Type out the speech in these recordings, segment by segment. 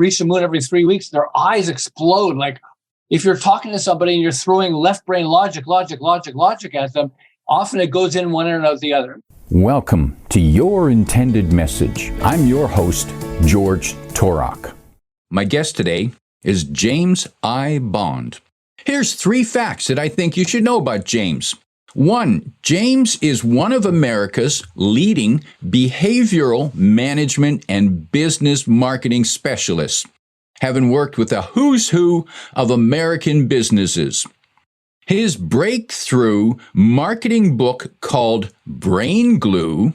reach the moon every 3 weeks, their eyes explode. Like if you're talking to somebody and you're throwing left brain logic at them, often it goes in one ear and out the other. Welcome to Your Intended Message. I'm your host, George Torok. My guest today is James I. Bond. Here's 3 facts that I think you should know about James. 1, James is one of America's leading behavioral management and business marketing specialists, having worked with a who's who of American businesses. His breakthrough marketing book called Brain Glue,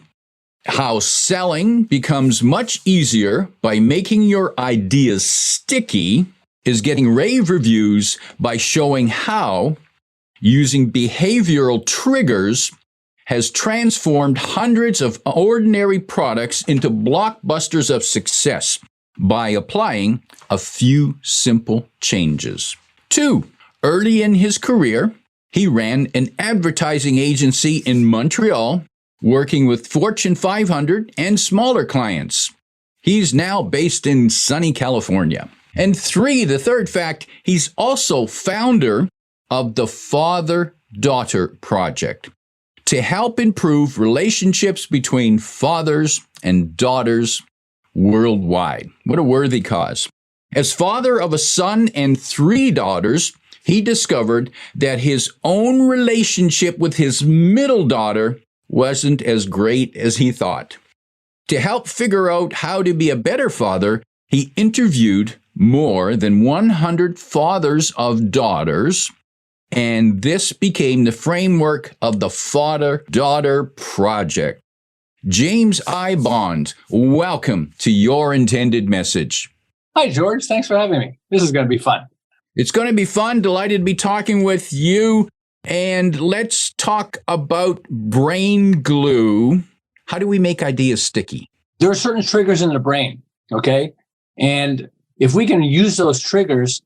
How Selling Becomes Much Easier by Making Your Ideas Sticky, is getting rave reviews by showing how using behavioral triggers has transformed hundreds of ordinary products into blockbusters of success by applying a few simple changes. 2, early in his career, he ran an advertising agency in Montreal, working with Fortune 500 and smaller clients. He's now based in sunny California. And 3, the third fact, he's also founder of the Father-Daughter Project to help improve relationships between fathers and daughters worldwide. What a worthy cause. As father of a son and 3 daughters, he discovered that his own relationship with his middle daughter wasn't as great as he thought. To help figure out how to be a better father, he interviewed more than 100 fathers of daughters, and this became the framework of the Father-Daughter Project. James I. Bond, welcome to Your Intended Message. Hi, George. Thanks for having me. This is going to be fun. It's going to be fun. Delighted to be talking with you. And let's talk about brain glue. How do we make ideas sticky? There are certain triggers in the brain, okay? And if we can use those triggers,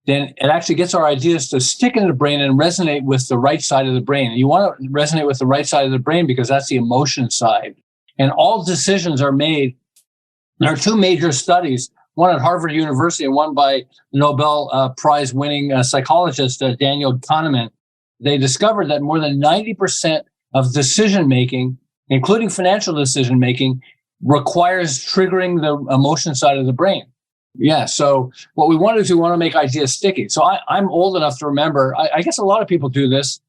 then it actually gets our ideas to stick in the brain and resonate with the right side of the brain. And you want to resonate with the right side of the brain because that's the emotion side. And all decisions are made. There are 2 major studies, one at Harvard University and one by Nobel Prize-winning psychologist Daniel Kahneman. They discovered that more than 90% of decision-making, including financial decision-making, requires triggering the emotion side of the brain. Yeah, so what we want to do, we want to make ideas sticky. So I'm old enough to remember, I guess a lot of people do this.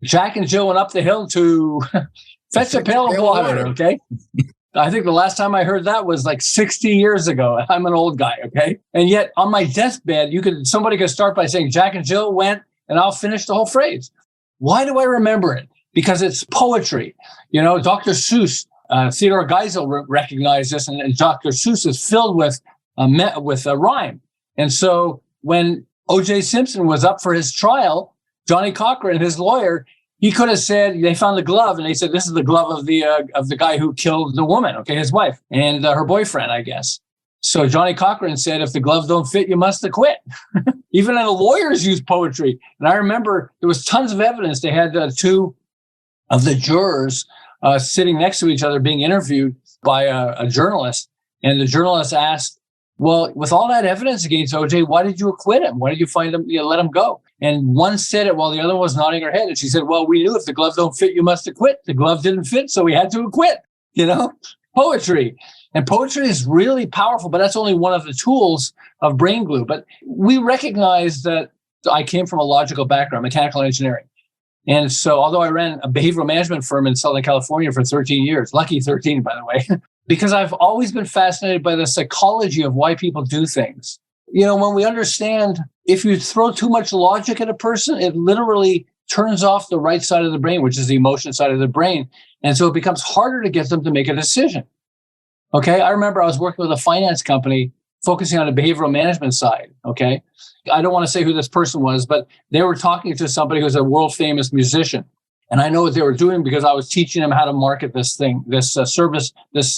Jack and Jill went up the hill to fetch a pail of water, okay? I think the last time I heard that was like 60 years ago. I'm an old guy, okay? And yet on my deathbed, somebody could start by saying, Jack and Jill went, and I'll finish the whole phrase. Why do I remember it? Because it's poetry. You know, Dr. Seuss, Theodore Geisel recognized this, and Dr. Seuss is filled with a rhyme. And so when O.J. Simpson was up for his trial, Johnny Cochran, his lawyer, he could have said, they found the glove, and they said, this is the glove of the guy who killed the woman, okay, his wife, and her boyfriend, I guess. So Johnny Cochran said, if the glove don't fit, you must acquit. Even the lawyers use poetry. And I remember there was tons of evidence. They had 2 of the jurors sitting next to each other being interviewed by a journalist. And the journalist asked, well, with all that evidence against OJ, why did you acquit him? Why did you find him, let him go? And one said it while the other was nodding her head. And she said, well, we knew if the glove don't fit, you must acquit. The glove didn't fit, so we had to acquit. Poetry. And poetry is really powerful, but that's only one of the tools of brain glue. But we recognize that I came from a logical background, mechanical engineering. And so although I ran a behavioral management firm in Southern California for 13 years, lucky 13, by the way, because I've always been fascinated by the psychology of why people do things. When we understand if you throw too much logic at a person, it literally turns off the right side of the brain, which is the emotion side of the brain. And so it becomes harder to get them to make a decision. Okay. I remember I was working with a finance company focusing on the behavioral management side. Okay. I don't want to say who this person was, but they were talking to somebody who's a world famous musician. And I know what they were doing because I was teaching them how to market this thing, this service, this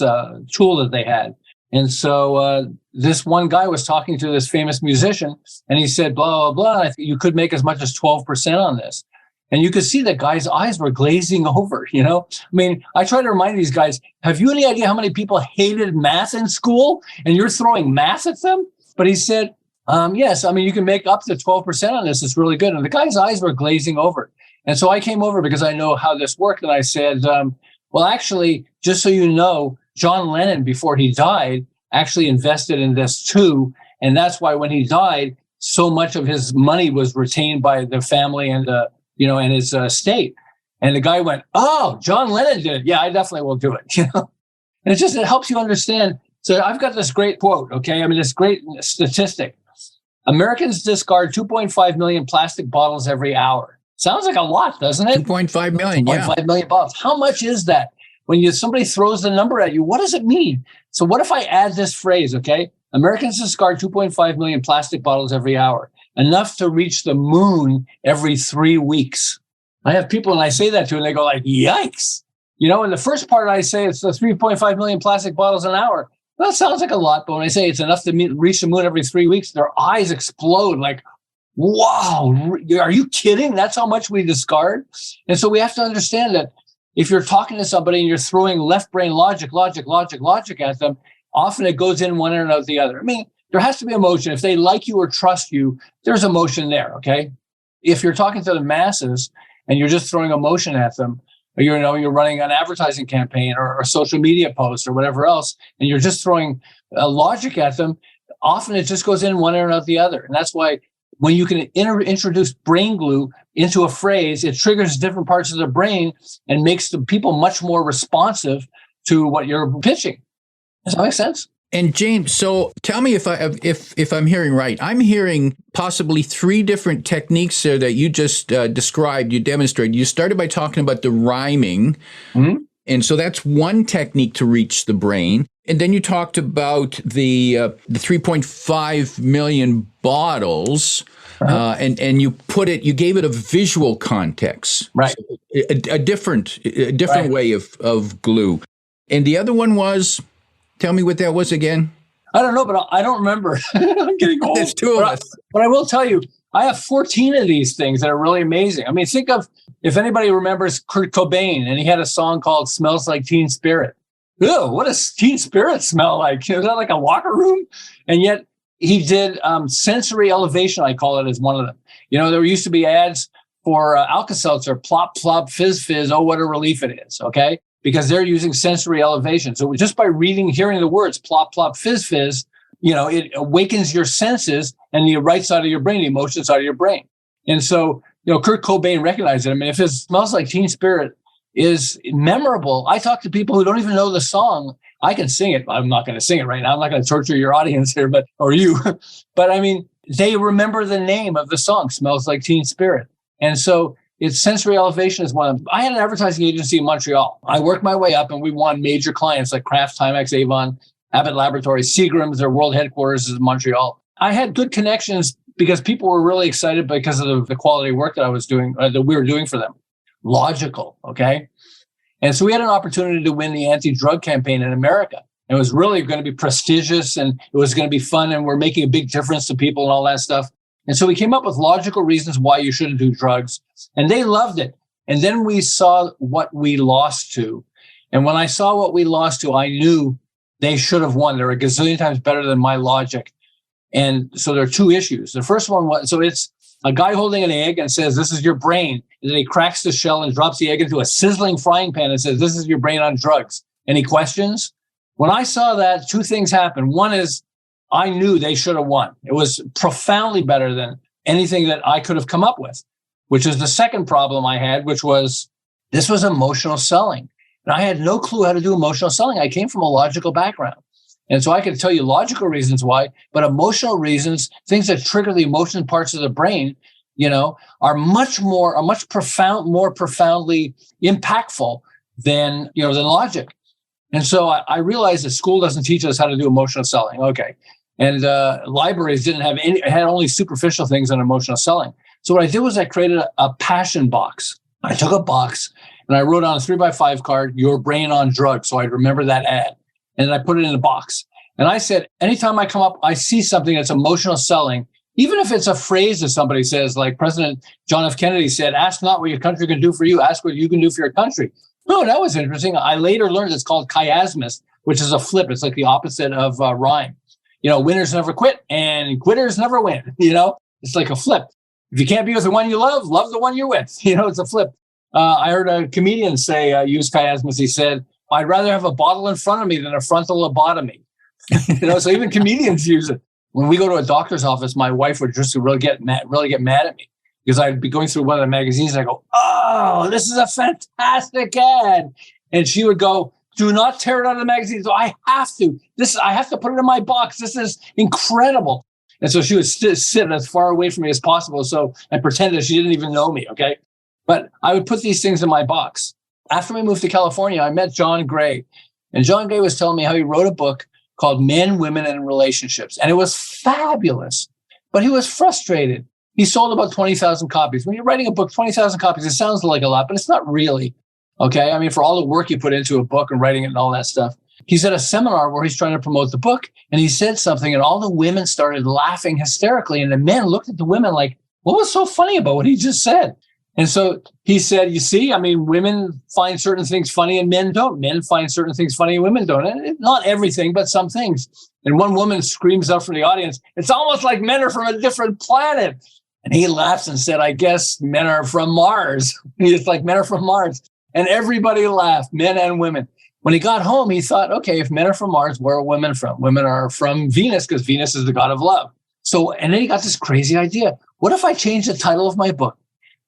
tool that they had. And so this one guy was talking to this famous musician, and he said, blah, blah, blah. I think you could make as much as 12% on this. And you could see that guy's eyes were glazing over, you know? I mean, I try to remind these guys, have you any idea how many people hated math in school and you're throwing math at them? But he said, yes, I mean, you can make up to 12% on this. It's really good. And the guy's eyes were glazing over. And so I came over because I know how this worked. And I said, well, actually, just so you know, John Lennon, before he died, actually invested in this too. And that's why when he died, so much of his money was retained by the family and, and his estate. And the guy went, oh, John Lennon did it. Yeah, I definitely will do it. And it helps you understand. So I've got this great quote, okay? I mean, this great statistic. Americans discard 2.5 million plastic bottles every hour. Sounds like a lot, doesn't it? 2.5 million, 2.5 million bottles. How much is that? When somebody throws the number at you, what does it mean? So what if I add this phrase, okay? Americans discard 2.5 million plastic bottles every hour, enough to reach the moon every 3 weeks. I have people, and I say that to them, and they go like, yikes. In the first part, I say it's the 3.5 million plastic bottles an hour. Well, that sounds like a lot, but when I say it's enough to reach the moon every 3 weeks, their eyes explode like, wow, are you kidding? That's how much we discard? And so we have to understand that if you're talking to somebody and you're throwing left brain logic at them, often it goes in one ear and out the other. I mean, there has to be emotion. If they like you or trust you, there's emotion there, okay? If you're talking to the masses and you're just throwing emotion at them, or you're running an advertising campaign or a social media post or whatever else, and you're just throwing logic at them, often it just goes in one ear and out the other. And that's why when you can introduce brain glue into a phrase, it triggers different parts of the brain and makes the people much more responsive to what you're pitching. Does that make sense? And James, so tell me if I'm hearing right. I'm hearing possibly 3 different techniques there that you just described, you demonstrated. You started by talking about the rhyming. Mm-hmm. And so that's one technique to reach the brain. And then you talked about the 3.5 million bottles, and you gave it a visual context, right? So a different right. way of glue. And the other one was, tell me what that was again. I don't know, but I don't remember. I'm getting old. There's 2 of us. But I will tell you, I have 14 of these things that are really amazing. I mean, think of, if anybody remembers Kurt Cobain, and he had a song called Smells Like Teen Spirit. Ew, what does Teen Spirit smell like? Is that like a locker room? And yet he did sensory elevation, I call it, as one of them. There used to be ads for Alka-Seltzer, plop, plop, fizz, fizz. Oh, what a relief it is, okay? Because they're using sensory elevation. So just by hearing the words plop, plop, fizz, fizz, it awakens your senses and the right side of your brain, the emotion side of your brain. And so, Kurt Cobain recognized it. I mean, if it smells like Teen Spirit is memorable, I talk to people who don't even know the song. I can sing it. I'm not going to sing it right now. I'm not going to torture your audience here, or you. But I mean, they remember the name of the song, Smells Like Teen Spirit. And so it's sensory elevation is one of them. I had an advertising agency in Montreal. I worked my way up and we won major clients like Kraft, Timex, Avon, Abbott Laboratories, Seagram's, their world headquarters is in Montreal. I had good connections because people were really excited because of the quality work that I was doing, that we were doing for them. Logical, okay? And so we had an opportunity to win the anti-drug campaign in America. It was really going to be prestigious and it was going to be fun and we're making a big difference to people and all that stuff. And so we came up with logical reasons why you shouldn't do drugs. And they loved it. And then we saw what we lost to. And when I saw what we lost to, I knew they should have won. They're a gazillion times better than my logic. And so there are 2 issues. The first one was, so it's a guy holding an egg and says, this is your brain. And then he cracks the shell and drops the egg into a sizzling frying pan and says, this is your brain on drugs. Any questions? When I saw that, 2 things happened. One is I knew they should have won. It was profoundly better than anything that I could have come up with, which is the second problem I had, which was this was emotional selling. And I had no clue how to do emotional selling. I came from a logical background. And so I could tell you logical reasons why, but emotional reasons, things that trigger the emotional parts of the brain, are much more profoundly impactful than logic. And so I realized that school doesn't teach us how to do emotional selling. Okay. And libraries had only superficial things on emotional selling. So what I did was I created a passion box. I took a box and I wrote on a 3x5 card, your brain on drugs. So I'd remember that ad. And then I put it in the box. And I said, anytime I come up, I see something that's emotional selling, even if it's a phrase that somebody says, like President John F. Kennedy said, ask not what your country can do for you, ask what you can do for your country. Oh, that was interesting. I later learned it's called chiasmus, which is a flip. It's like the opposite of rhyme. winners never quit and quitters never win. It's like a flip. If you can't be with the one you love the one you're with. It's a flip. I heard a comedian say, use chiasmus. He said, I'd rather have a bottle in front of me than a frontal lobotomy. So even comedians use it. When we go to a doctor's office, my wife would just really get mad at me because I'd be going through one of the magazines and I go, oh, this is a fantastic ad. And she would go, do not tear it out of the magazine. So I have to put it in my box. This is incredible. And so she would sit as far away from me as possible. So I pretended that she didn't even know me. Okay. But I would put these things in my box. After we moved to California, I met John Gray. And John Gray was telling me how he wrote a book called Men, Women, and Relationships. And it was fabulous. But he was frustrated. He sold about 20,000 copies. When you're writing a book, 20,000 copies, it sounds like a lot, but it's not really. Okay. I mean, for all the work you put into a book and writing it and all that stuff. He's at a seminar where he's trying to promote the book and he said something and all the women started laughing hysterically. And the men looked at the women like, what was so funny about what he just said? And so he said, you see, I mean, women find certain things funny and men don't. Men find certain things funny and women don't. And not everything, but some things. And one woman screams out from the audience, it's almost like men are from a different planet. And he laughs and said, I guess men are from Mars. He's like, men are from Mars. And everybody laughed, men and women. When he got home, he thought, okay, if men are from Mars, where are women from? Women are from Venus because Venus is the god of love. So, and then he got this crazy idea. What if I change the title of my book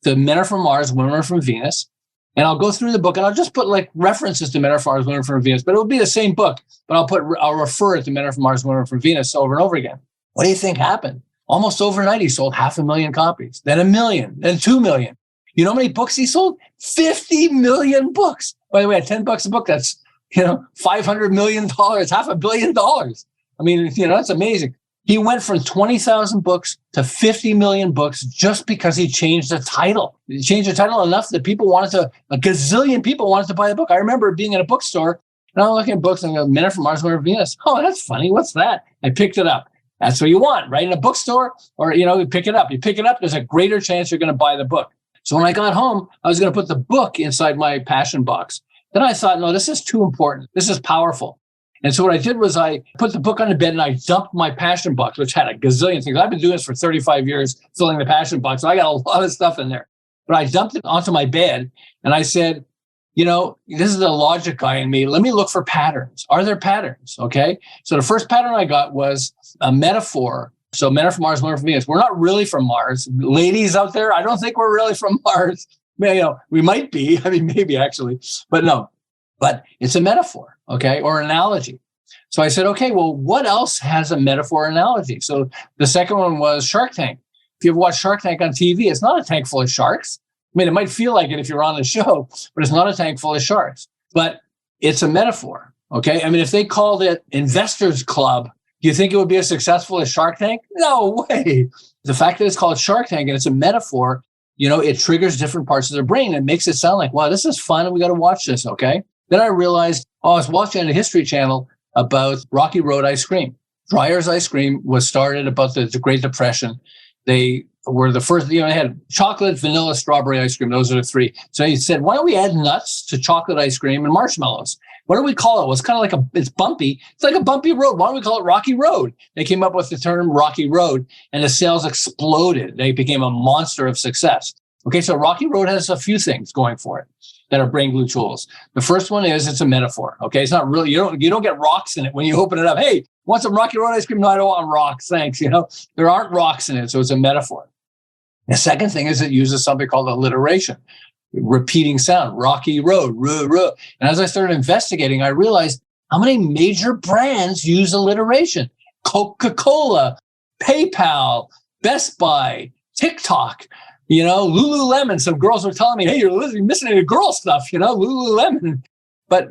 to Men Are From Mars, Women Are From Venus? And I'll go through the book and I'll just put like references to Men Are From Mars, Women Are From Venus, but it'll be the same book, but I'll refer it to Men Are From Mars, Women Are From Venus over and over again. What do you think happened? Almost overnight, he sold 500,000 copies, then 1 million, then 2 million. You know how many books he sold? 50 million books. By the way, at $10 a book, that's, $500 million, $500 million. I mean, that's amazing. He went from 20,000 books to 50 million books just because he changed the title. He changed the title enough that a gazillion people wanted to buy the book. I remember being in a bookstore and I'm looking at books and I go, Men Are From Mars, Women Are From Venus. Oh, that's funny. What's that? I picked it up. That's what you want, right? In a bookstore or, you pick it up. You pick it up, there's a greater chance you're going to buy the book. So when I got home, I was going to put the book inside my passion box. Then I thought, no, this is too important. This is powerful. And so what I did was I put the book on the bed and I dumped my passion box, which had a gazillion things. I've been doing this for 35 years, filling the passion box. So I got a lot of stuff in there. But I dumped it onto my bed and I said, this is the logic guy in me. Let me look for patterns. Are there patterns? Okay. So the first pattern I got was a metaphor. So Men Are From Mars, Women Are From Venus. We're not really from Mars. Ladies out there, I don't think we're really from Mars. We might be. I mean, maybe actually, but no. But it's a metaphor, okay, or analogy. So I said, okay, well, what else has a metaphor analogy? So the second one was Shark Tank. If you ever watch Shark Tank on TV, it's not a tank full of sharks. I mean, it might feel like it if you're on the show, but it's not a tank full of sharks. But it's a metaphor, okay? I mean, if they called it Investors Club, do you think it would be as successful as Shark Tank? No way. The fact that it's called Shark Tank and it's a metaphor, it triggers different parts of their brain and makes it sound like, wow, this is fun and we got to watch this, okay? Then I realized, I was watching on the History Channel about Rocky Road ice cream. Dreyer's ice cream was started about the Great Depression. They were the first, they had chocolate, vanilla, strawberry ice cream. Those are the three. So he said, why don't we add nuts to chocolate ice cream and marshmallows? What do we call it? Well, it's kind of like it's bumpy. It's like a bumpy road. Why don't we call it Rocky Road? They came up with the term Rocky Road and the sales exploded. They became a monster of success. Okay, so Rocky Road has a few things going for it that are brain glue tools. The first one is it's a metaphor. Okay, it's not really, you don't get rocks in it when you open it up. Hey, want some Rocky Road ice cream? No, I don't want rocks. Thanks. There aren't rocks in it, so it's a metaphor. The second thing is it uses something called alliteration, repeating sound, Rocky Road, ruh, ruh. And as I started investigating, I realized how many major brands use alliteration. Coca-Cola, PayPal, Best Buy, TikTok, Lululemon. Some girls were telling me, hey, you're missing any girl stuff, Lululemon. But,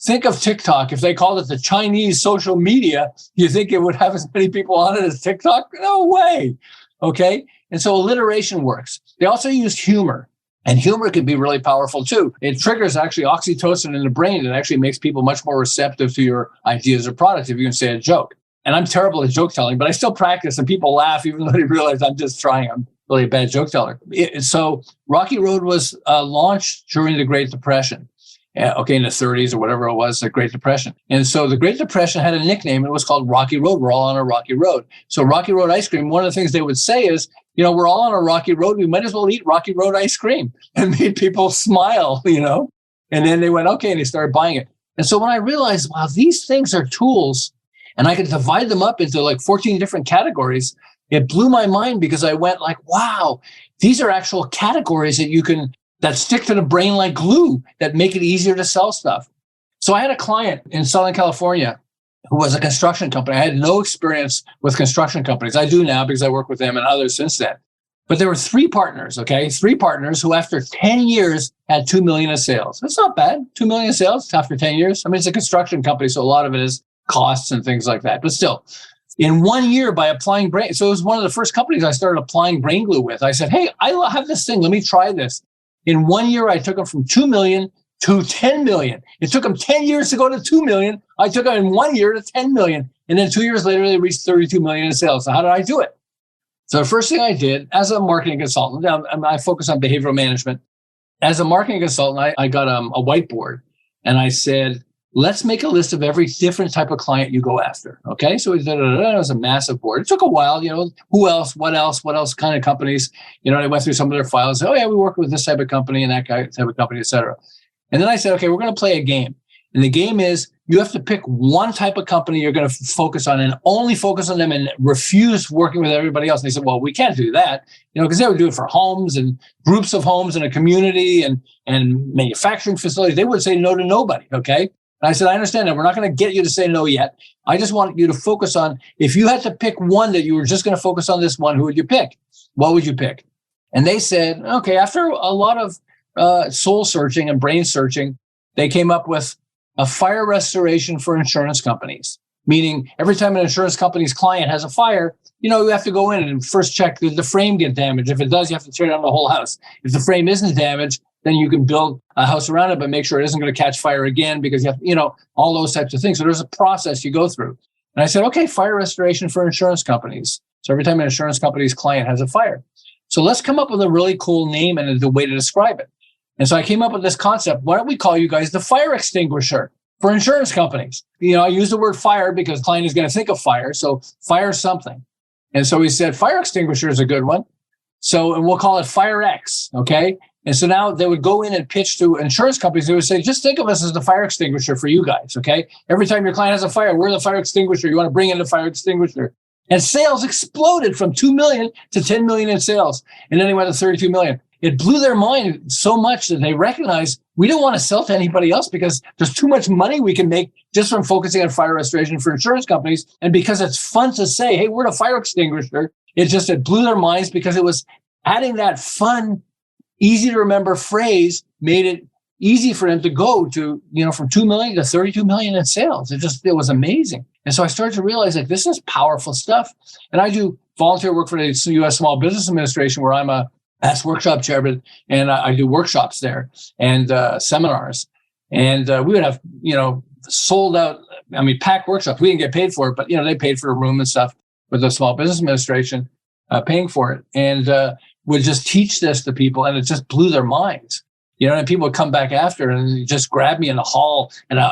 think of TikTok. If they called it the Chinese social media, you think it would have as many people on it as TikTok? No way. Okay. And so alliteration works. They also use humor. And humor can be really powerful too. It triggers actually oxytocin in the brain. It actually makes people much more receptive to your ideas or products if you can say a joke. And I'm terrible at joke telling, but I still practice and people laugh even though they realize I'm just trying. I'm really a bad joke teller. So Rocky Road was launched during the Great Depression. in the 30s or whatever it was, the Great Depression. And so the Great Depression had a nickname. It was called Rocky Road. We're all on a rocky road. So Rocky Road ice cream, one of the things they would say is, we're all on a rocky road. We might as well eat Rocky Road ice cream, and made people smile, And then they went, okay, and they started buying it. And so when I realized, wow, these things are tools, and I could divide them up into like 14 different categories, it blew my mind, because I went like, wow, these are actual categories that stick to the brain like glue, that make it easier to sell stuff. So I had a client in Southern California who was a construction company. I had no experience with construction companies. I do now because I work with them and others since then. But there were three partners who after 10 years had 2 million in sales. That's not bad. 2 million in sales after 10 years. I mean, it's a construction company, so a lot of it is costs and things like that. But still, in 1 year, by applying brain, so it was one of the first companies I started applying brain glue with. I said, hey, I have this thing. Let me try this. In 1 year, I took them from 2 million to 10 million. It took them 10 years to go to 2 million. I took them in 1 year to 10 million. And then 2 years later, they reached 32 million in sales. So how did I do it? So the first thing I did as a marketing consultant, I focus on behavioral management. As a marketing consultant, I got a whiteboard, and I said, let's make a list of every different type of client you go after. Okay. So it was a massive board. It took a while, who else, what else kind of companies, I went through some of their files. Oh yeah, we work with this type of company and that type of company, et cetera. And then I said, okay, we're going to play a game. And the game is you have to pick one type of company you're going to focus on, and only focus on them, and refuse working with everybody else. And they said, well, we can't do that, because they would do it for homes and groups of homes in a community and manufacturing facilities. They would say no to nobody. Okay. And I said, I understand that. We're not going to get you to say no yet. I just want you to focus on, if you had to pick one that you were just going to focus on this one, who would you pick? What would you pick? And they said, okay, after a lot of soul searching and brain searching, they came up with a fire restoration for insurance companies. Meaning every time an insurance company's client has a fire, you have to go in and first check, did the frame get damaged? If it does, you have to tear down the whole house. If the frame isn't damaged, then you can build a house around it, but make sure it isn't going to catch fire again, because you have, all those types of things. So there's a process you go through. And I said, okay, fire restoration for insurance companies. So every time an insurance company's client has a fire. So let's come up with a really cool name and the way to describe it. And so I came up with this concept. Why don't we call you guys the fire extinguisher for insurance companies? I use the word fire because the client is going to think of fire. So fire something. And so we said, fire extinguisher is a good one. So, and we'll call it Fire X. Okay. And so now they would go in and pitch to insurance companies. They would say, just think of us as the fire extinguisher for you guys. Okay. Every time your client has a fire, we're the fire extinguisher. You want to bring in the fire extinguisher. And sales exploded from 2 million to 10 million in sales. And then they went to 32 million. It blew their mind so much that they recognized we don't want to sell to anybody else, because there's too much money we can make just from focusing on fire restoration for insurance companies. And because it's fun to say, hey, we're the fire extinguisher, it blew their minds, because it was adding that fun, easy to remember phrase, made it easy for them to go to, from 2 million to 32 million in sales. It was amazing. And so I started to realize that this is powerful stuff. And I do volunteer work for the U.S. Small Business Administration, where I'm a past workshop chairman, and I do workshops there and seminars. And we would have, sold out, packed workshops. We didn't get paid for it, but, they paid for a room and stuff with the Small Business Administration paying for it. And would just teach this to people, and it just blew their minds. And people would come back after and just grab me in the hall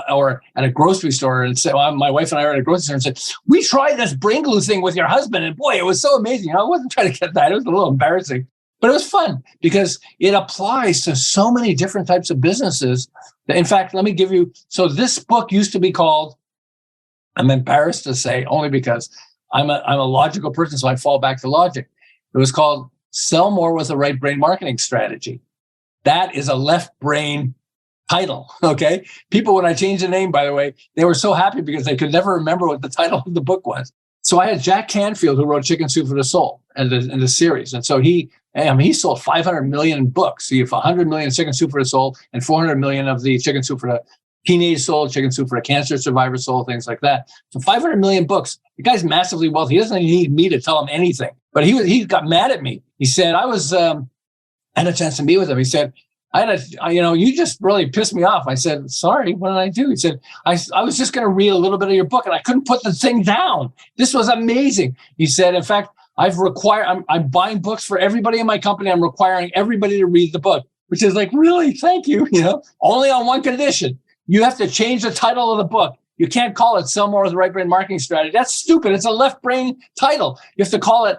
or at a grocery store and say, well, my wife and I were at a grocery store and said, we tried this brain glue thing with your husband, and boy, it was so amazing. I wasn't trying to get that. It was a little embarrassing. But it was fun because it applies to so many different types of businesses. In fact, let me give you, so this book used to be called, I'm embarrassed to say, only because I'm a logical person, so I fall back to logic. It was called Sell More with a Right Brain Marketing Strategy. That is a left brain title, okay? People, when I changed the name, by the way, they were so happy because they could never remember what the title of the book was. So I had Jack Canfield, who wrote Chicken Soup for the Soul and the series. And so he sold 500 million books. So you have 100 million Chicken Soup for the Soul and 400 million of the Chicken Soup for the Teenage Soul, Chicken Soup for a Cancer Survivor Soul, things like that. So 500 million books. The guy's massively wealthy. He doesn't need me to tell him anything. But he got mad at me. He said, I had a chance to meet with him. He said, you just really pissed me off. I said, sorry, what did I do? He said, I was just going to read a little bit of your book and I couldn't put the thing down. This was amazing. He said, in fact, I'm buying books for everybody in my company. I'm requiring everybody to read the book. which is like, really? Thank you. Only on one condition. You have to change the title of the book. You can't call it Sell More with the Right Brain Marketing Strategy. That's stupid. It's a left brain title. You have to call it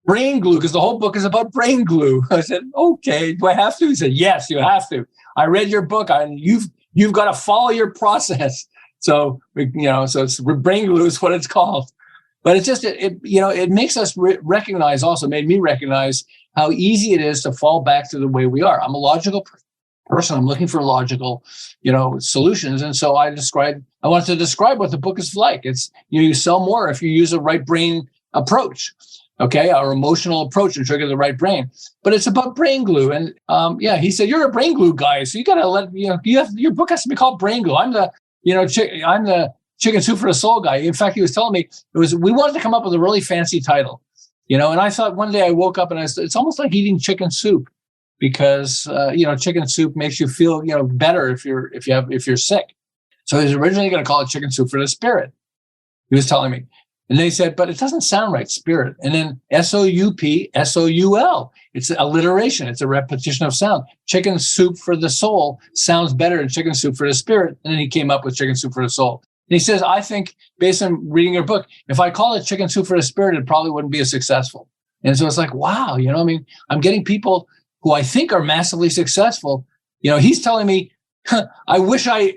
Brain Glue because the whole book is about brain glue. I said, okay, do I have to? He said, yes, you have to. I read your book and you've got to follow your process. So, so it's brain glue is what it's called. But it's just, it makes us recognize, also made me recognize how easy it is to fall back to the way we are. I'm a logical person. I'm looking for logical, solutions. And so I wanted to describe what the book is like. It's, you sell more if you use a right brain approach, okay, our emotional approach to trigger the right brain. But it's about brain glue. And he said, you're a brain glue guy. So you got to your book has to be called Brain Glue. I'm the chicken soup for the soul guy. In fact, he was telling me we wanted to come up with a really fancy title, and I thought one day I woke up and I said, it's almost like eating chicken soup because, chicken soup makes you feel, better if you're sick. So he was originally going to call it chicken soup for the spirit. He was telling me. And they said, but it doesn't sound right, spirit. And then SOUP, SOUL. It's alliteration. It's a repetition of sound. Chicken soup for the soul sounds better than chicken soup for the spirit. And then he came up with chicken soup for the soul. And he says, I think based on reading your book, if I call it chicken soup for the spirit, it probably wouldn't be as successful. And so it's like, wow, I'm getting people who I think are massively successful. He's telling me, I wish I'd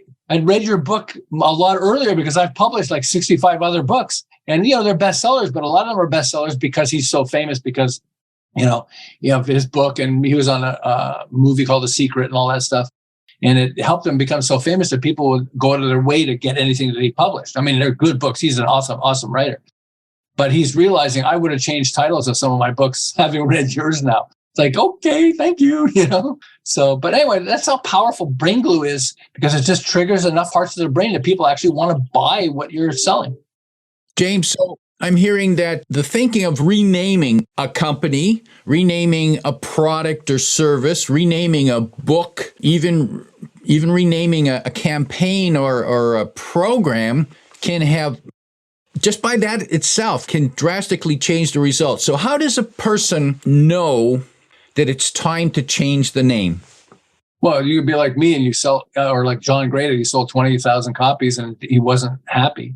read your book a lot earlier because I've published like 65 other books. And, they're bestsellers, but a lot of them are bestsellers because he's so famous because, his book, and he was on a movie called The Secret and all that stuff. And it helped him become so famous that people would go out of their way to get anything that he published. I mean, they're good books. He's an awesome, awesome writer. But he's realizing I would have changed titles of some of my books having read yours now. It's like, okay, thank you, So, but anyway, that's how powerful brain glue is because it just triggers enough parts of their brain that people actually want to buy what you're selling. James, so I'm hearing that the thinking of renaming a company, renaming a product or service, renaming a book, even renaming a campaign or a program can have, just by that itself, can drastically change the results. So how does a person know that it's time to change the name? Well, you could be like me and you sell, or like John Gray, he sold 20,000 copies and he wasn't happy.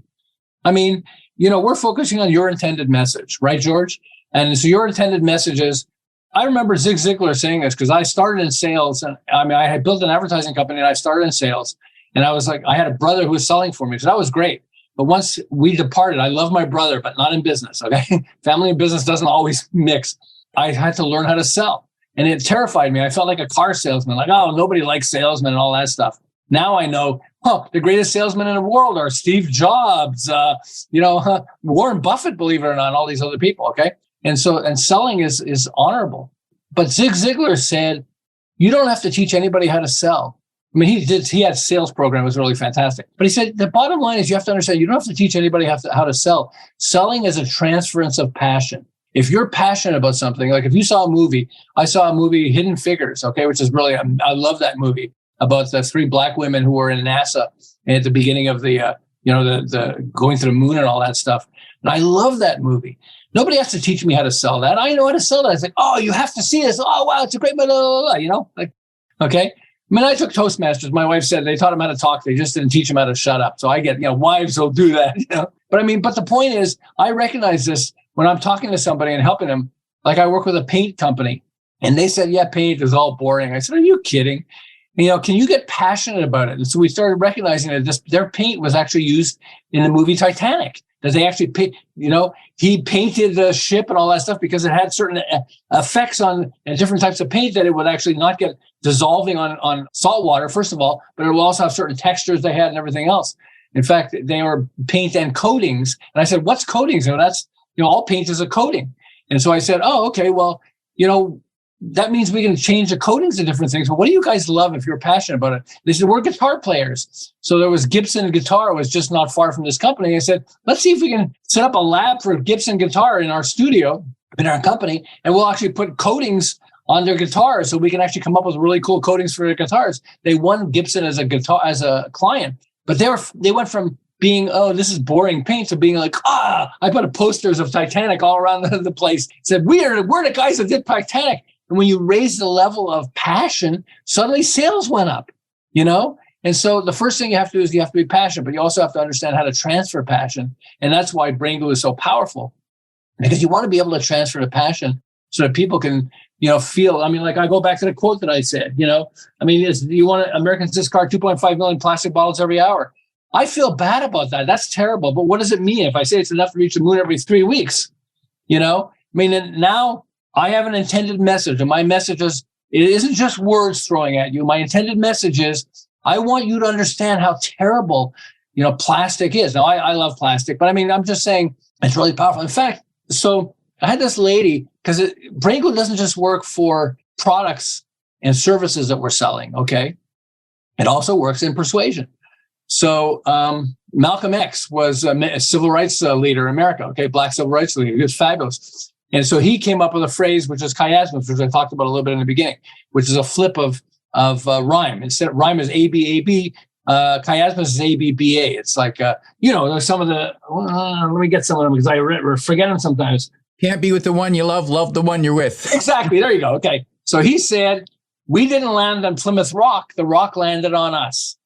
I mean, we're focusing on your intended message, right, George? And so your intended message is, I remember Zig Ziglar saying this because I started in sales. And I had built an advertising company and I started in sales. And I was like, I had a brother who was selling for me. So that was great. But once we departed, I love my brother, but not in business, okay? Family and business doesn't always mix. I had to learn how to sell. And it terrified me. I felt like a car salesman, like, oh, nobody likes salesmen and all that stuff. Now I know, the greatest salesmen in the world are Steve Jobs, Warren Buffett, believe it or not, and all these other people, okay? And selling is honorable. But Zig Ziglar said, you don't have to teach anybody how to sell. I mean, he had a sales program. It was really fantastic. But he said, the bottom line is you have to understand, you don't have to teach anybody how to sell. Selling is a transference of passion. If you're passionate about something, like if you saw a movie, I saw a movie, Hidden Figures, okay, which is really, I love that movie, about the 3 black women who were in NASA at the beginning of the going to the moon and all that stuff. And I love that movie. Nobody has to teach me how to sell that. I know how to sell that. It's like, oh, you have to see this. Oh, wow, it's a great, blah, blah, blah, like, okay. I mean, I took Toastmasters. My wife said they taught him how to talk. They just didn't teach him how to shut up. So I get, wives will do that, But the point is, I recognize this when I'm talking to somebody and helping them. Like I work with a paint company and they said, yeah, paint is all boring. I said, are you kidding? Can you get passionate about it? And so we started recognizing that their paint was actually used in the movie Titanic. That they actually paint, he painted the ship and all that stuff because it had certain effects on different types of paint that it would actually not get dissolving on salt water, first of all, but it will also have certain textures they had and everything else. In fact, they were paint and coatings. And I said, what's coatings? That's, all paint is a coating. And so I said, oh, okay, well, that means we can change the coatings to different things. But what do you guys love if you're passionate about it? They said, we're guitar players. So there was Gibson Guitar was just not far from this company. I said, let's see if we can set up a lab for Gibson Guitar in our studio, in our company, and we'll actually put coatings on their guitars so we can actually come up with really cool coatings for their guitars. They won Gibson as a client, but they went from being, oh, this is boring paint, to being like, I put posters of Titanic all around the place. Said, we're the guys that did Titanic. And when you raise the level of passion, suddenly sales went up, you know? And so the first thing you have to do is you have to be passionate, but you also have to understand how to transfer passion. And that's why brain glue is so powerful, because you want to be able to transfer the passion so that people can, feel. I mean, like I go back to the quote that I said, Americans discard 2.5 million plastic bottles every hour. I feel bad about that. That's terrible. But what does it mean if I say it's enough to reach the moon every 3 weeks? Now I have an intended message, and my message is, it isn't just words throwing at you. My intended message is, I want you to understand how terrible, plastic is. Now, I love plastic, but I'm just saying it's really powerful. In fact, so I had this lady, because brain glue doesn't just work for products and services that we're selling, okay? It also works in persuasion. So Malcolm X was a civil rights leader in America, okay? Black civil rights leader. He was fabulous. And so he came up with a phrase, which is chiasmus, which I talked about a little bit in the beginning, which is a flip of rhyme. Instead of rhyme is ABAB, chiasmus is ABBA. It's like, some of the, let me get some of them because I forget them sometimes. Can't be with the one you love the one you're with. Exactly. There you go. Okay. So he said, we didn't land on Plymouth Rock. The rock landed on us.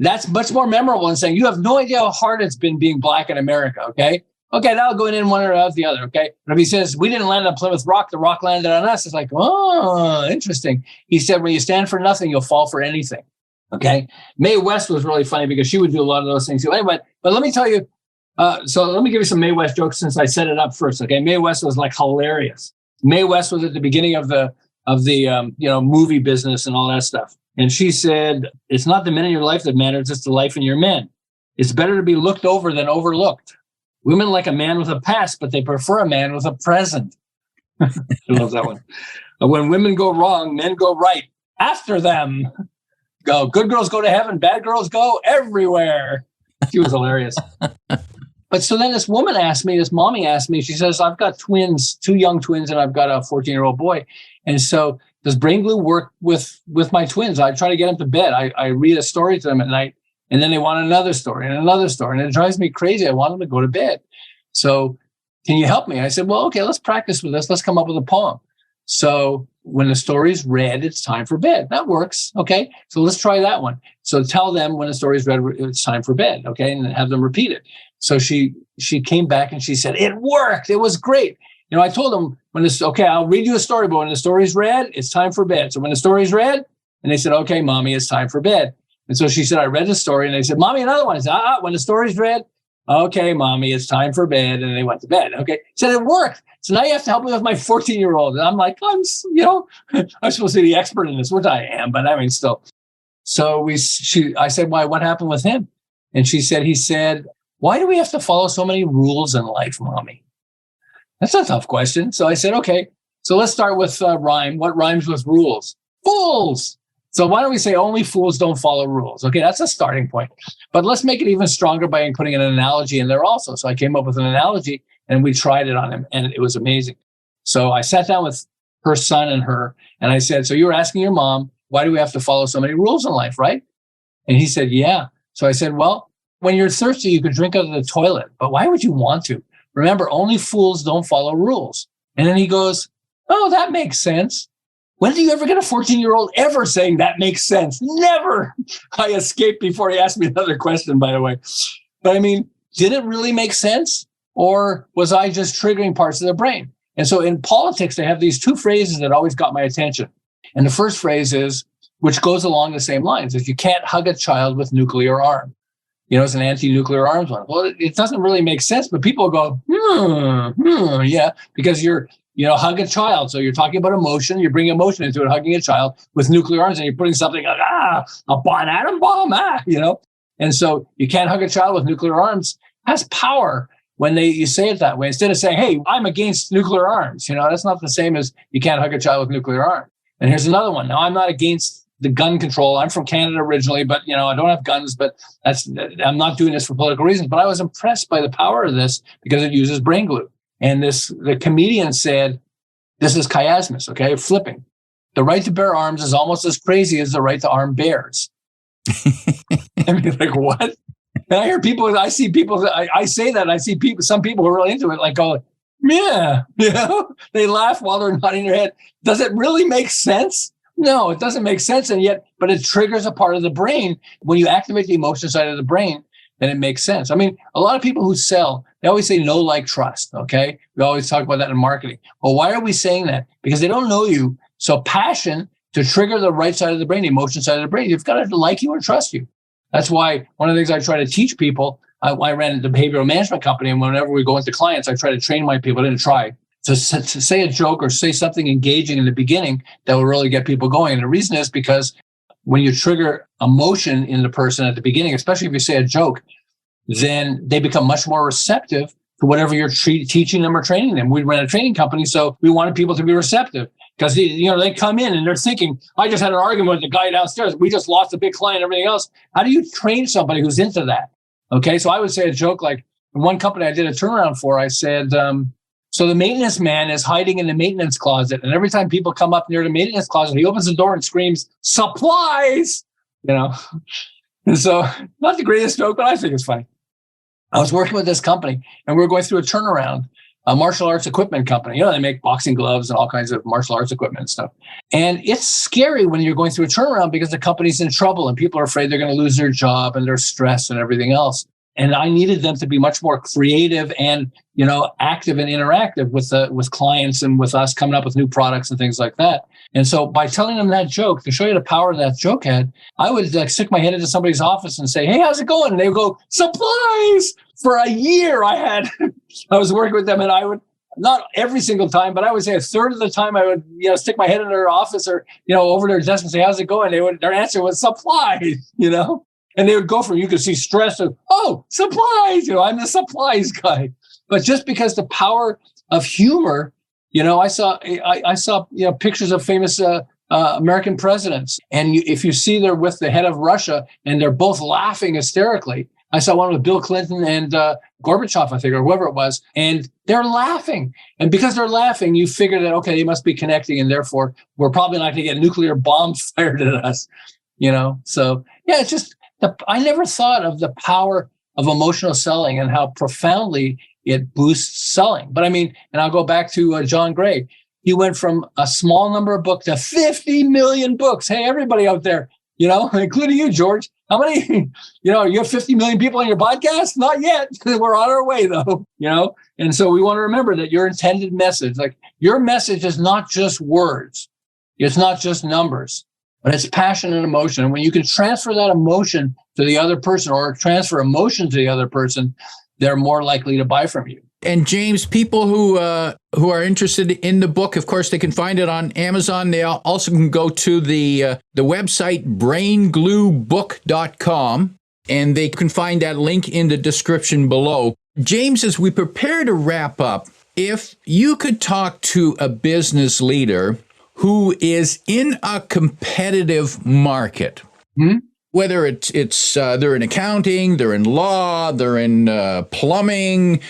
That's much more memorable than saying, you have no idea how hard it's been being black in America. Okay. Okay, that'll go in one or out the other, okay? But if he says, we didn't land on Plymouth Rock, the rock landed on us, it's like, oh, interesting. He said, when you stand for nothing, you'll fall for anything, okay? Mae West was really funny because she would do a lot of those things too. Anyway, but let me tell you, so let me give you some Mae West jokes since I set it up first, okay? Mae West was like hilarious. Mae West was at the beginning of the movie business and all that stuff. And she said, it's not the men in your life that matters, it's the life in your men. It's better to be looked over than overlooked. Women like a man with a past, but they prefer a man with a present. I love that one. When women go wrong, men go right after them. Go. Good girls go to heaven. Bad girls go everywhere. She was hilarious. But so then this mommy asked me, she says, I've got twins, 2 young twins, and I've got a 14-year-old boy. And so does brain glue work with my twins? I try to get them to bed. I read a story to them at night. And then they want another story and another story. And it drives me crazy. I want them to go to bed. So can you help me? I said, well, okay, let's practice with this. Let's come up with a poem. So when the story's read, it's time for bed. That works. Okay. So let's try that one. So tell them when the story's read, it's time for bed. Okay. And have them repeat it. So she came back and she said, it worked. It was great. I told them I'll read you a story, but when the story's read, it's time for bed. So when the story's read, and they said, okay, mommy, it's time for bed. And so she said, I read the story, and they said, mommy, another one. I said, when the story's read, okay, mommy, it's time for bed. And they went to bed. Okay. Said it worked. So now you have to help me with my 14-year-old. And I'm like, I'm supposed to be the expert in this, which I am, but still. So I said, why, what happened with him? And he said, why do we have to follow so many rules in life, mommy? That's a tough question. So I said, okay, so let's start with rhyme. What rhymes with rules? Fools. So why don't we say only fools don't follow rules? Okay, that's a starting point. But let's make it even stronger by putting an analogy in there also. So I came up with an analogy and we tried it on him and it was amazing. So I sat down with her son and her, and I said, so you were asking your mom, why do we have to follow so many rules in life, right? And he said, yeah. So I said, well, when you're thirsty, you could drink out of the toilet, but why would you want to? Remember, only fools don't follow rules. And then he goes, oh, that makes sense. When do you ever get a 14-year-old ever saying that makes sense? Never. I escaped before he asked me another question, by the way. But did it really make sense? Or was I just triggering parts of the brain? And so in politics, they have these 2 phrases that always got my attention. And the first phrase is, which goes along the same lines, is you can't hug a child with nuclear arm. It's an anti-nuclear arms one. Well, it doesn't really make sense, but people go, yeah, because you're, hug a child. So you're talking about emotion. You're bringing emotion into it, hugging a child with nuclear arms, and you're putting something like, an atom bomb, And so you can't hug a child with nuclear arms. It has power when you say it that way. Instead of saying, hey, I'm against nuclear arms. That's not the same as you can't hug a child with nuclear arms. And here's another one. Now, I'm not against the gun control. I'm from Canada originally, but I don't have guns, but I'm not doing this for political reasons. But I was impressed by the power of this because it uses brain glue. And the comedian said, this is chiasmus, okay? Flipping. The right to bear arms is almost as crazy as the right to arm bears. Like what? And I hear people, I see people, I say that, I see people, some people who are really into it, like, oh, Yeah. They laugh while they're nodding their head. Does it really make sense? No, it doesn't make sense. And yet, but it triggers a part of the brain. When you activate the emotion side of the brain, then it makes sense. I mean, a lot of people who sell, they always say know, like, trust. Okay. We always talk about that in marketing. Well, why are we saying that? Because they don't know you. So passion, to trigger the right side of the brain, the emotion side of the brain, you've got to like you or trust you. That's why one of the things I try to teach people, I ran the behavioral management company, and whenever we go into clients, I try to train my people. I didn't try to say a joke or say something engaging in the beginning that will really get people going. And the reason is because when you trigger emotion in the person at the beginning, especially if you say a joke, then they become much more receptive to whatever you're teaching them or training them. We ran a training company, so we wanted people to be receptive. Because they come in and they're thinking, I just had an argument with the guy downstairs. We just lost a big client and everything else. How do you train somebody who's into that? Okay, so I would say a joke like, in one company I did a turnaround for, I said, so the maintenance man is hiding in the maintenance closet. And every time people come up near the maintenance closet, he opens the door and screams, supplies, And so, not the greatest joke, but I think it's funny. I was working with this company and we were going through a turnaround. A martial arts equipment company. They make boxing gloves and all kinds of martial arts equipment and stuff. And it's scary when you're going through a turnaround because the company's in trouble and people are afraid they're going to lose their job and they're stressed and everything else. And I needed them to be much more creative and, active and interactive with clients and with us coming up with new products and things like that. And so by telling them that joke, to show you the power that joke had, I would stick my head into somebody's office and say, hey, how's it going? And they would go, supplies. For a year I was working with them, and I would, not every single time, but I would say a third of the time I would, stick my head in their office or, over their desk and say, how's it going? Their answer was supplies, and they would go from, you could see stress of, oh, supplies, I'm the supplies guy. But just because the power of humor, I saw pictures of famous American presidents. And if you see they're with the head of Russia and they're both laughing hysterically. I saw one with Bill Clinton and Gorbachev, I think, or whoever it was, and they're laughing. And because they're laughing, you figure that, okay, they must be connecting, and therefore we're probably not going to get nuclear bombs fired at us, So, yeah, it's just, I never thought of the power of emotional selling and how profoundly it boosts selling. But I mean, and I'll go back to John Gray. He went from a small number of books to 50 million books. Hey, everybody out there, including you, George. How many, you have 50 million people on your podcast? Not yet. We're on our way, though, And so we want to remember that your intended message, like your message is not just words. It's not just numbers, but it's passion and emotion. And when you can transfer that emotion to the other person or transfer emotion to the other person, they're more likely to buy from you. And James, people who are interested in the book, of course, they can find it on Amazon. They also can go to the website braingluebook.com, and they can find that link in the description below. James, as we prepare to wrap up, if you could talk to a business leader who is in a competitive market, whether it's they're in accounting, they're in law, they're in plumbing.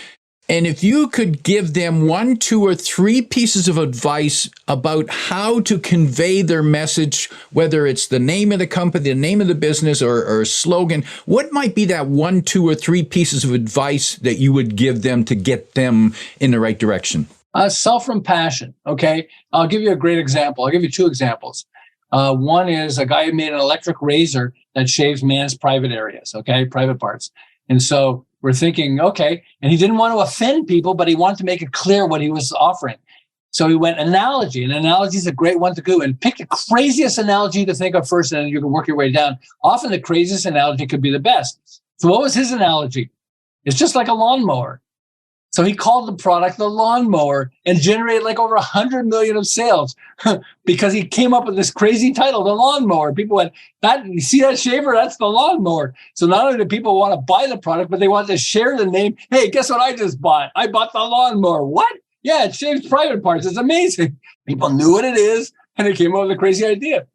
And if you could give them 1, 2, or 3 pieces of advice about how to convey their message, whether it's the name of the company, the name of the business, or a slogan, what might be that 1, 2, or 3 pieces of advice that you would give them to get them in the right direction? Sell from passion. Okay. I'll give you a great example. I'll give you 2 examples. One is a guy who made an electric razor that shaves man's private areas, okay, private parts. And so we're thinking, okay, and he didn't want to offend people, but he wanted to make it clear what he was offering. So he went analogy, and analogy is a great one to go and pick the craziest analogy to think of first, and then you can work your way down. Often the craziest analogy could be the best. So what was his analogy? It's just like a lawnmower. So he called the product the lawnmower and generated like over 100 million of sales because he came up with this crazy title, the lawnmower. People went, you see that shaver? That's the lawnmower. So not only do people want to buy the product, but they want to share the name. Hey, guess what I just bought? I bought the lawnmower. What? Yeah, it shaves private parts. It's amazing. People knew what it is, and they came up with a crazy idea.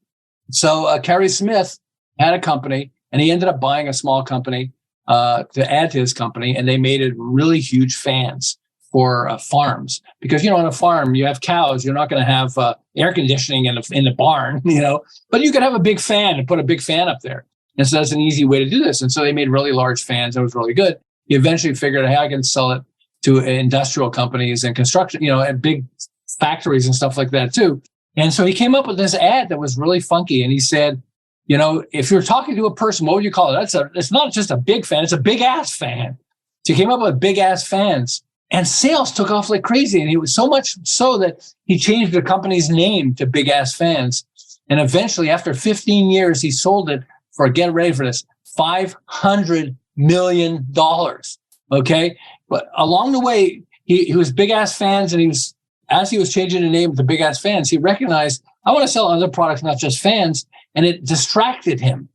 So Carrie Smith had a company, and he ended up buying a small company to add to his company, and they made it really huge fans for farms. Because, on a farm, you have cows. You're not going to have air conditioning in the barn, but you could have a big fan and put a big fan up there. And so that's an easy way to do this. And so they made really large fans. It was really good. He eventually figured out, hey, I can sell it to industrial companies and construction, and big factories and stuff like that too. And so he came up with this ad that was really funky. And he said, if you're talking to a person, what would you call it? It's not just a big fan, it's a big ass fan. So he came up with big ass fans, and sales took off like crazy. And he was so much so that he changed the company's name to Big Ass Fans. And eventually, after 15 years, he sold it for, get ready for this, $500 million. Okay. But along the way, he was Big Ass Fans, and as he was changing the name to Big Ass Fans, he recognized, I want to sell other products, not just fans. And it distracted him.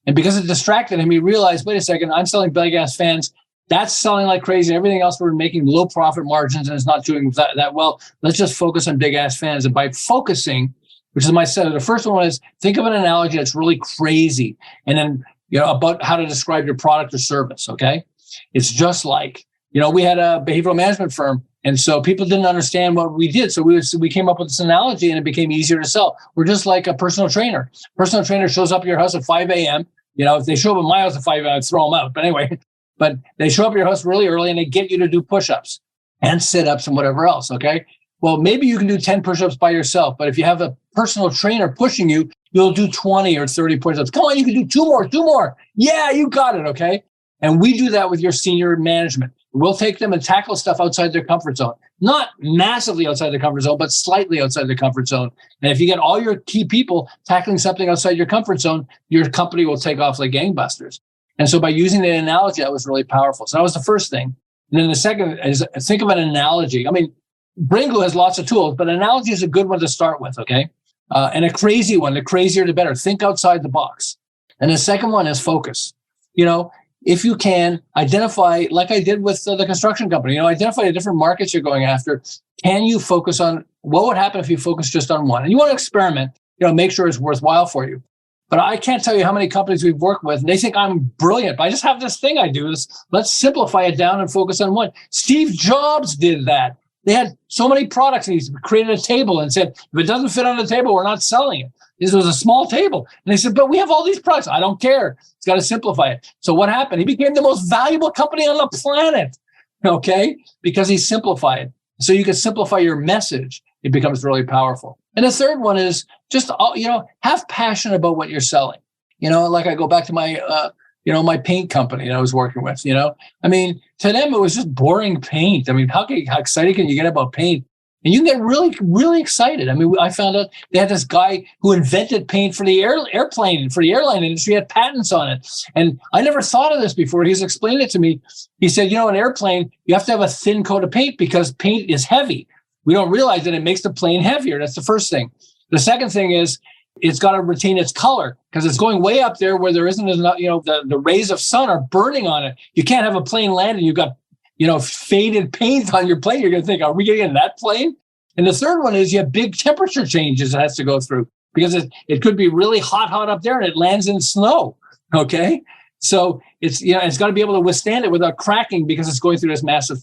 And because it distracted him, he realized, wait a second, I'm selling Big Ass Fans. That's selling like crazy. Everything else, we're making low profit margins and it's not doing that well. Let's just focus on Big Ass Fans. And by focusing, which is my set, the first one is think of an analogy that's really crazy. And then, about how to describe your product or service. Okay. It's just like, we had a behavioral management firm. And so people didn't understand what we did. So we came up with this analogy, and it became easier to sell. We're just like a personal trainer. Personal trainer shows up at your house at 5 a.m. If they show up at my house at 5 a.m., I'd throw them out. But anyway, but they show up at your house really early, and they get you to do push-ups and sit-ups and whatever else, okay? Well, maybe you can do 10 push-ups by yourself, but if you have a personal trainer pushing you, you'll do 20 or 30 push-ups. Come on, you can do two more. Yeah, you got it, okay? And we do that with your senior management. We'll take them and tackle stuff outside their comfort zone. Not massively outside the comfort zone, but slightly outside the comfort zone. And if you get all your key people tackling something outside your comfort zone, your company will take off like gangbusters. And so by using the analogy, that was really powerful. So that was the first thing. And then the second is think of an analogy. I mean, Brain Glue has lots of tools, but analogy is a good one to start with, okay? And a crazy one, the crazier the better. Think outside the box. And the second one is focus. If you can identify, like I did with the construction company, identify the different markets you're going after. Can you focus on what would happen if you focus just on one? And you want to experiment, make sure it's worthwhile for you. But I can't tell you how many companies we've worked with, and they think I'm brilliant, but I just have this thing I do. Let's simplify it down and focus on one. Steve Jobs did that. They had so many products, and he created a table and said, if it doesn't fit on the table, we're not selling it. This was a small table. And they said, but we have all these products. I don't care. It's got to simplify it. So what happened? He became the most valuable company on the planet, okay? Because he simplified. So you can simplify your message. It becomes really powerful. And the third one is just, have passion about what you're selling. Like I go back to my, my paint company that I was working with, I mean, to them, it was just boring paint. I mean, how excited can you get about paint? And you can get really, really excited. I mean, I found out they had this guy who invented paint for the airplane, for the airline industry, had patents on it. And I never thought of this before. He's explained it to me. He said, an airplane, you have to have a thin coat of paint because paint is heavy. We don't realize that it makes the plane heavier. That's the first thing. The second thing is it's got to retain its color because it's going way up there where there isn't enough, the rays of sun are burning on it. You can't have a plane land and you've got faded paint on your plane. You're going to think, are we getting in that plane? And the third one is you have big temperature changes it has to go through because it could be really hot up there and it lands in snow. Okay. So it's got to be able to withstand it without cracking because it's going through this massive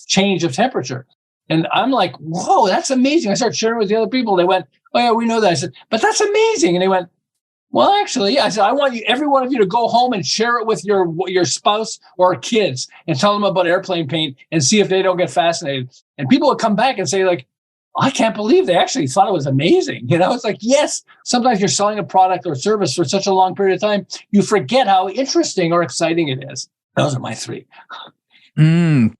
change of temperature. And I'm like, whoa, that's amazing. I started sharing with the other people. They went, oh yeah, we know that. I said, but that's amazing. And they went, well, actually, yeah. I said, I want every one of you to go home and share it with your spouse or kids and tell them about airplane paint and see if they don't get fascinated. And people would come back and say like, I can't believe they actually thought it was amazing. It's like, yes, sometimes you're selling a product or service for such a long period of time, you forget how interesting or exciting it is. Those are my three.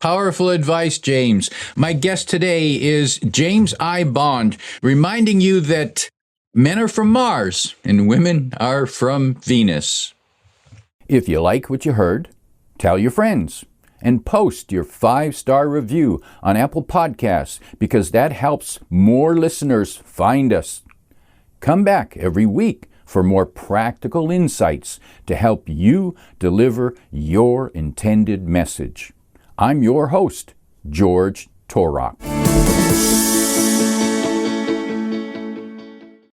Powerful advice, James. My guest today is James I. Bond, reminding you that men are from Mars and women are from Venus. If you like what you heard, tell your friends and post your 5-star review on Apple Podcasts because that helps more listeners find us. Come back every week for more practical insights to help you deliver your intended message. I'm your host, George Torok.